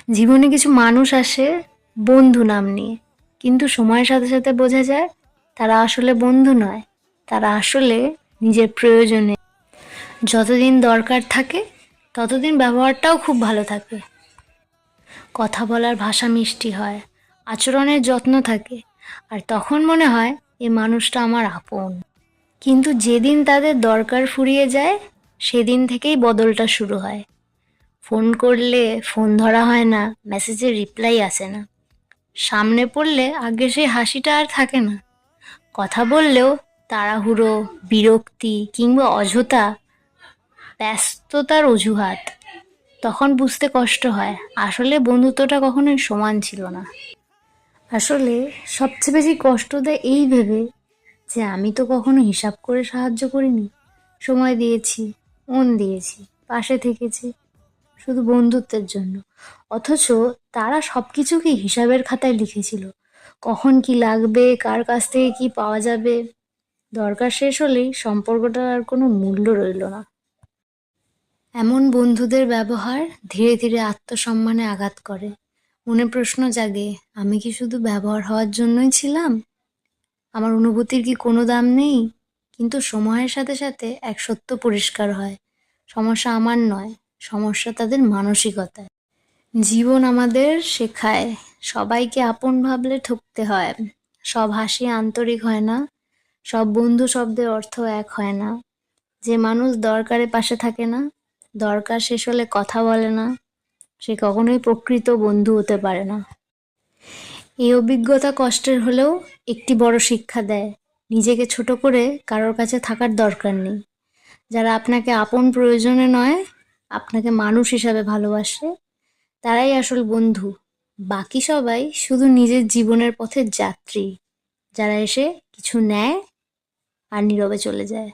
জীবনে কিছু মানুষ আসে বন্ধু নাম নিয়ে, কিন্তু সময়ের সাথে সাথে বোঝা যায় তারা আসলে বন্ধু নয়, তারা আসলে নিজের প্রয়োজনে। যতদিন দরকার থাকে ততদিন ব্যবহারটাও খুব ভালো থাকে, কথা বলার ভাষা মিষ্টি হয়, আচরণের যত্ন থাকে, আর তখন মনে হয় এই মানুষটা আমার আপন। কিন্তু যেদিন তাদের দরকার ফুরিয়ে যায় সেদিন থেকেই বদলটা শুরু হয়। ফোন করলে ফোন ধরা হয় না, মেসেজের রিপ্লাই আসে না, সামনে পড়লে আগে সেই হাসিটা আর থাকে না। কথা বললেও তাড়াহুড়ো, বিরক্তি কিংবা অযথা ব্যস্ততার অজুহাত। তখন বুঝতে কষ্ট হয় আসলে বন্ধুত্বটা কখনোই সমান ছিল না। আসলে সবচেয়ে বেশি কষ্ট দেয় এই ভেবে যে আমি তো কখনো হিসাব করে সাহায্য করিনি, সময় দিয়েছি, মন দিয়েছি, পাশে থেকেছি শুধু বন্ধুত্বের জন্য। অথচ তারা সবকিছুকে হিসাবের খাতায় লিখেছিল, কখন কি লাগবে, কার কাছ থেকে কি পাওয়া যাবে। দরকার শেষ হলেই সম্পর্কটার আর কোনো মূল্য রইল না। এমন বন্ধুদের ব্যবহার ধীরে ধীরে আত্মসম্মানে আঘাত করে। মনে প্রশ্ন জাগে, আমি কি শুধু ব্যবহার হওয়ার জন্যই ছিলাম? আমার অনুভূতির কি কোনো দাম নেই? কিন্তু সময়ের সাথে সাথে এক সত্য পরিষ্কার হয়, সমস্যা আমার নয়, সমস্যা তাদের মানসিকতায়। জীবন আমাদের শেখায় সবাইকে আপন ভাবলে ঠকতে হয়, সব হাসি আন্তরিক হয় না, সব বন্ধু শব্দের অর্থ এক হয় না, যে মানুষ দরকারে পাশে থাকে না, দরকার শেষ হলে কথা বলে না, সে কখনোই প্রকৃত বন্ধু হতে পারে না। এই অভিজ্ঞতা কষ্টের হলেও একটি বড় শিক্ষা দেয়, নিজেকে ছোট করে কারোর কাছে থাকার দরকার নেই। যারা আপনাকে আপন প্রয়োজনে নয়, আপনাকে মানুষ হিসাবে ভালোবাসে, তারাই আসল বন্ধু। বাকি সবাই শুধু নিজের জীবনের পথের যাত্রী, যারা এসে কিছু নেয় আর নীরবে চলে যায়।